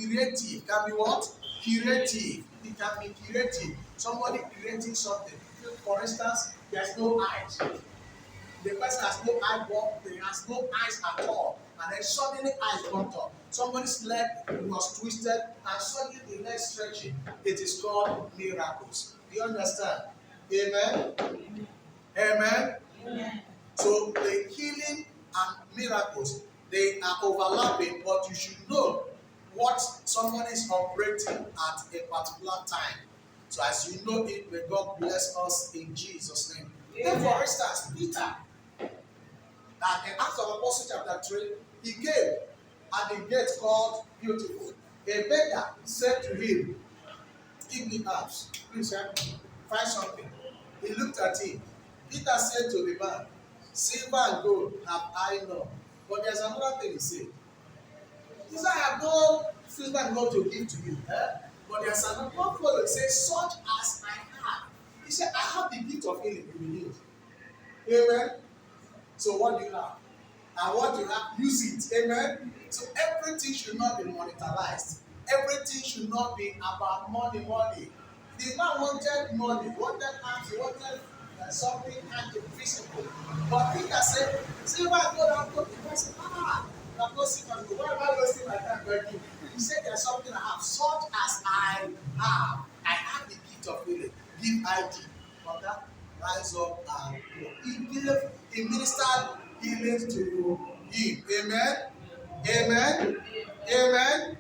creative. Can be what? Creative. It can be creative. Somebody creating something. For instance, there's no eyes. The person has no eyeball, he has no eyes at all. And then suddenly eyes bumped up. Somebody's leg was twisted and suddenly the leg stretching. It is called miracles. Do you understand? Amen? Amen? Amen. So the healing and miracles, they are overlapping, but you should know what somebody is operating at a particular time. So as you know it, may God bless us in Jesus' name. Then for instance, Peter, at the Acts of Apostles chapter 3, he came at the gate called Beautiful. A beggar said to him, "Give me herbs, please help me, find something." He looked at him. Peter said to the man, "Silver and gold have I none, but there's another thing he said. He said, I have no silver and gold to give to you. But there's another one. He says, such as I have." He said, "I have the gift of healing you need." Amen. So what do you have? And what you have, use it. Amen. So everything should not be monetized. Everything should not be about money. The man wanted money, wanted hands, he wanted something tangible, physical. But Peter said, "Silver and gold I've got." He said, "I've got silver and gold. Why am I wasting my time begging?" He said, "There's something I have, such as I have. I have the gift of healing. Give ID." But that rise up and go. He ministered healing to him. Amen. Amen. Amen.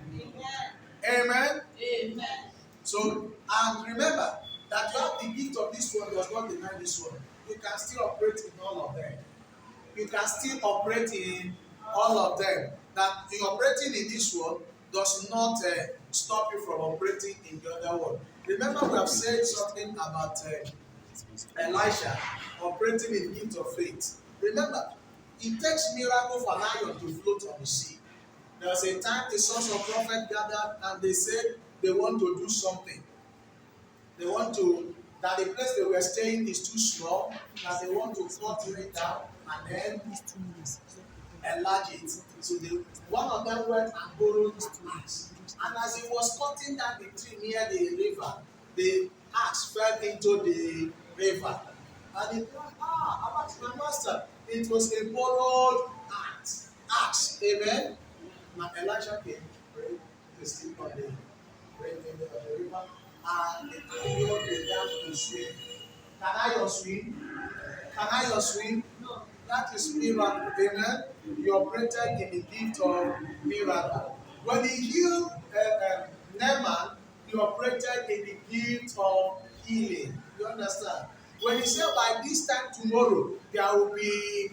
Amen. Amen. So, and remember that you have the gift of this one does not deny this one. You can still operate in all of them. You can still operate in all of them. That you operating in this one does not stop you from operating in the other one. Remember, we have said something about Elisha operating in the gift of faith. Remember, it takes miracle for an iron to float on the sea. There was a time the sons of prophet gathered and they said they want to do something. They want to, that the place they were staying is too small, that they want to cut it down and then enlarge it. So one of them went and borrowed an axe. And as he was cutting down the tree near the river, the axe fell into the river. And he thought, about my master. It was a borrowed axe. Amen. Now Elijah came, prayed, to sleep on the river, and the iron began to swim. Can I just swim? Can I just swim? No. That is miracle. Amen. You operated in the gift of miracle. When he healed Naaman, he operated in the gift of healing. You understand? When he said by this time tomorrow there will be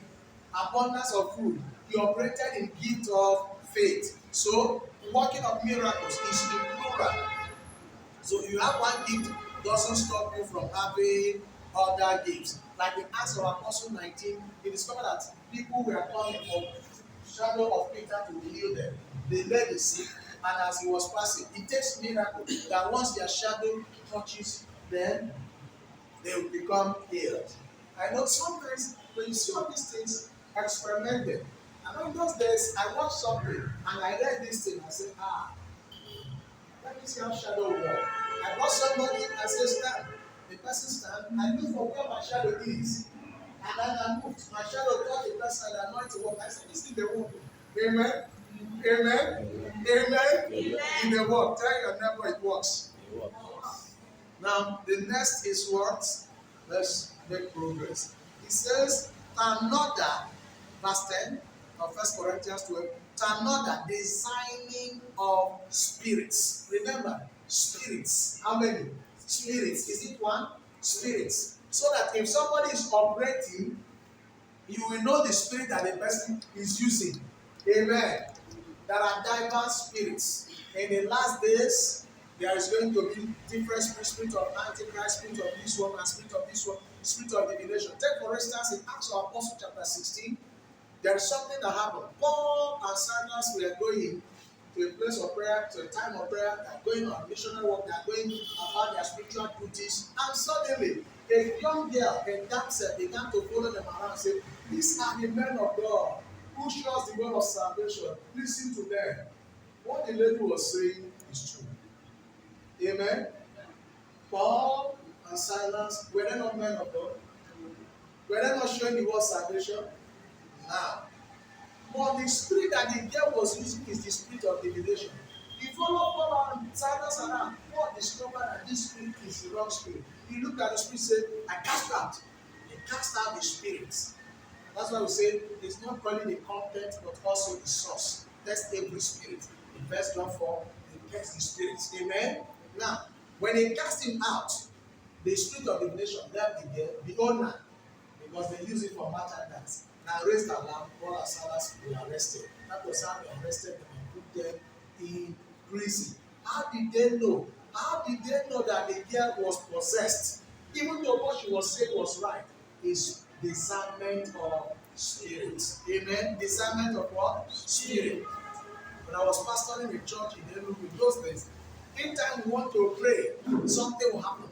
abundance of food, he operated in gift of faith. So working of miracles is the plural. So you have one gift, doesn't stop you from having other gifts. Like in Acts of Apostles 19, it discovered that people were coming from shadow of Peter to heal them. They led the sick, and as he was passing, it takes miracle that once their shadow touches them, they will become healed. I know sometimes when you see all these things, experiment them. And on those days, I watched something and I read this thing. I said, let me see how shadow works. I watched somebody and said, stand. The person stand. I look for where my shadow is. And then I moved. My shadow touched the person and anointed work. I said, this is the work. Amen. Amen. Amen. In the work. Tell your neighbor it works. Now, the next is what? Let's make progress. It says, another, verse 10 of 1 Corinthians 12, another designing of spirits. Remember, spirits. How many? Spirits. Is it one? Spirits. So that if somebody is operating, you will know the spirit that the person is using. Amen. There are diverse spirits. In the last days, there is going to be different spirits, spirit of Antichrist, spirit of this one, and spirit of this one, spirit of divination. Take for instance in Acts of Apostles chapter 16, there is something that happened. Paul and Silas were going to a place of prayer, to a time of prayer, they are going on missionary work, they are going about their spiritual duties, and suddenly a young girl, a dancer, began to follow them around and say, these are the men of God who shows the word of salvation. Listen to them. what the lady was saying is true. Amen. Paul and Silas, were they not men of God? Were they not showing the word salvation? Now, but the spirit that the girl was using is the spirit of divination. He followed Paul and Silas around. Paul discovered that this spirit is the wrong spirit. He looked at the spirit and said, I cast out. He cast out the spirits. That's why we say it's not only the content but also the source. That's every spirit. In verse 4, he cast the spirits. Amen. Now, when he cast him out, the spirit of divination left the owner because they use it for merchandise. Now raised alarm, Paul and Silas were arrested. That was how they arrested them and put them in prison. How did they know? How did they know that the girl was possessed? Even though what she was saying was right, is discernment of spirits. Amen. Discernment of what? Spirit. When I was pastoring a church in Enugu in those days, anytime we want to pray, something will happen.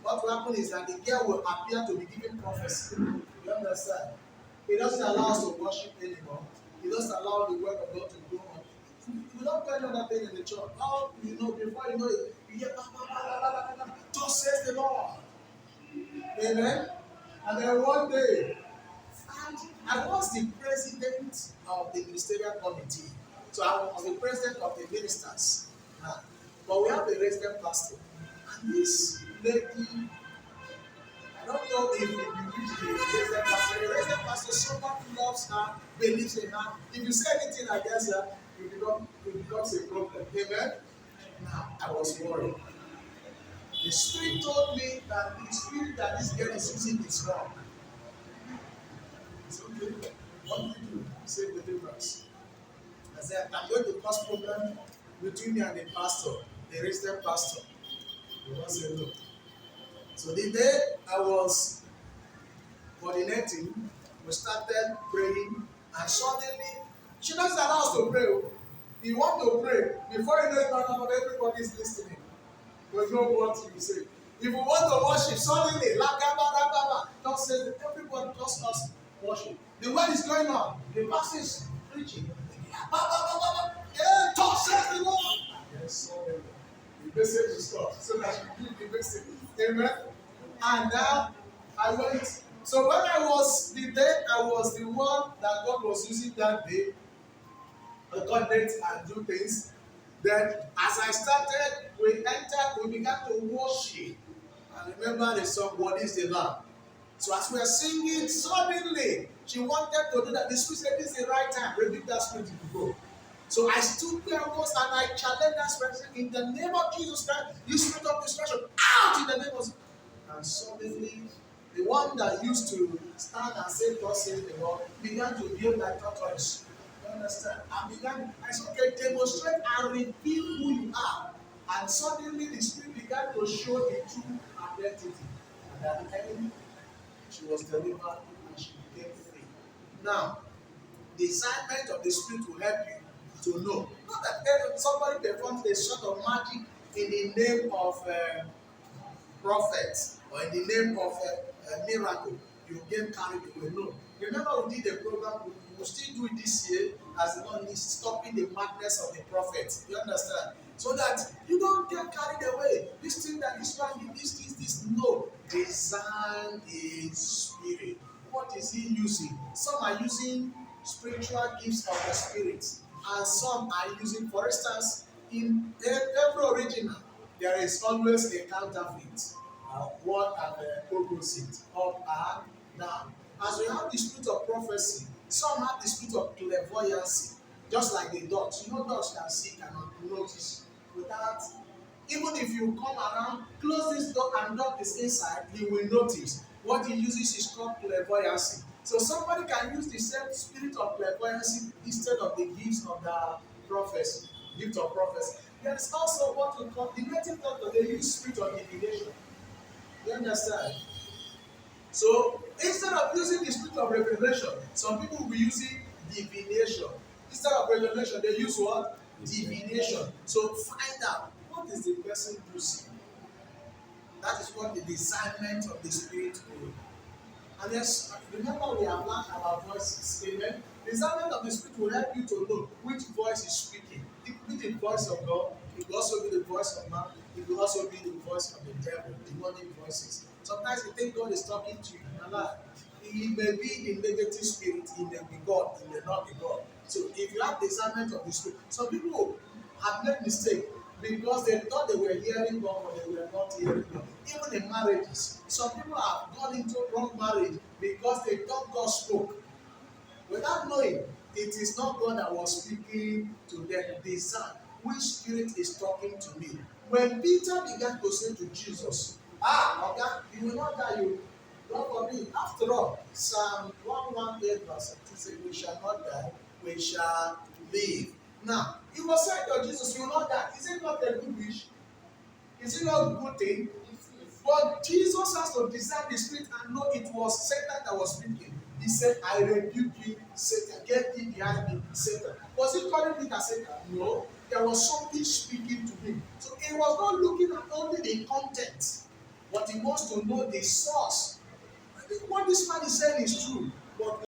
What will happen is that the girl will appear to be giving prophecy. You understand? It doesn't allow us to worship anymore. It doesn't allow the word of God to go on. We don't tell another thing in the church. Oh, you know, before you know it, you hear, thus says the Lord. Amen. And then one day, and I was the president of the ministerial committee. So I was the president of the ministers. But we have a resident pastor. And this lady, I don't know if you reach the resident pastor. The resident pastor, someone loves her, believes in her. If you say anything against her, it becomes a problem. Amen? Now, I was worried. The spirit told me that the spirit that this girl is using is wrong. It's okay. What do you do? Say deliverance. I said, I'm going to cause problem between me and the pastor, the resident pastor. He won't say no. So the day I was coordinating, we started praying, and suddenly, she doesn't allow us to pray. You want to pray, before you know it, everybody is listening. We know what you say. If we want to worship, suddenly, just say everybody just us worship. The word is going on. The pastor is preaching. Yeah, talk says the Lord. Yes, so the message is stopped so that you give the message. Amen. And now I went. So when I was the one that God was using that day to connect and do things. Then as I started, we began to worship. I remember the song, What is the Lamb? So as we were singing, suddenly she wanted to do that. The spirit said, this is the right time. Rebuke that spirit to go. So I stood there almost and I challenged that spirit in the name of Jesus Christ, you spirit of destruction, out in the name of Jesus. And suddenly, the one that used to stand and say, God says the Lord, began to build like tortoise. You understand? I said, okay, demonstrate and reveal who you are. And suddenly the spirit began to show the true identity. And at the end, she was delivered and she became free. Now, the assignment of the spirit will help you to know. Not that somebody performs a sort of magic in the name of prophet or in the name of a miracle, you get carried away. No. Remember, we did a program, we will still do it this year as the Lord is stopping the madness of the prophet. You understand? So that you don't get carried away. This thing that is wrong, this. No. Design is spirit. What is he using? Some are using spiritual gifts of the spirit, and some are using, for instance, in every original, there is always a counterfeit. One and the opposite, up and down. As we have the spirit of prophecy, some have the spirit of clairvoyancy, just like the dogs. You know, dogs can see, cannot notice without. Even if you come around, close this door and dog is inside, he will notice. What he uses is called clairvoyancy. So somebody can use the same spirit of clairvoyancy instead of the gifts of the prophecy, gift of prophecy. There is also what we call the native doctor. They use spirit of divination. You understand? So instead of using the spirit of revelation, some people will be using divination. Instead of revelation, they use what? Divination. So find out what is the person using. That is what the discernment of the spirit will. And yes, remember we have learned about voices. Amen. Discernment of the spirit will help you to know which voice is speaking. It could be the voice of God, it could also be the voice of man, it could also be the voice of the devil, demonic voices. Sometimes you think God is talking to you in your life. He may be the negative spirit, he may be God, he may not be God. So if you have discernment of the spirit, some people have made mistake because they thought they were hearing God, but they were not hearing God. Even in marriages, some people have gone into wrong marriage because they thought God spoke. Without knowing, it is not God that was speaking to them. Discern which spirit is talking to me. When Peter began to say to Jesus, okay, you will not die, you God forbid. After all, Psalm 118 verse 2 says, we shall not die, we shall live. Now, he was saying to Jesus, you will not die. Is it not a good wish? Is it not a good thing? But Jesus has to discern the spirit and know it was Satan that was speaking. He said, I rebuke you, Satan. Get thee behind me, Satan. Was he calling Peter Satan? No. There was something speaking to him. So he was not looking at only the content, but he wants to know the source. I think what this man is saying is true. But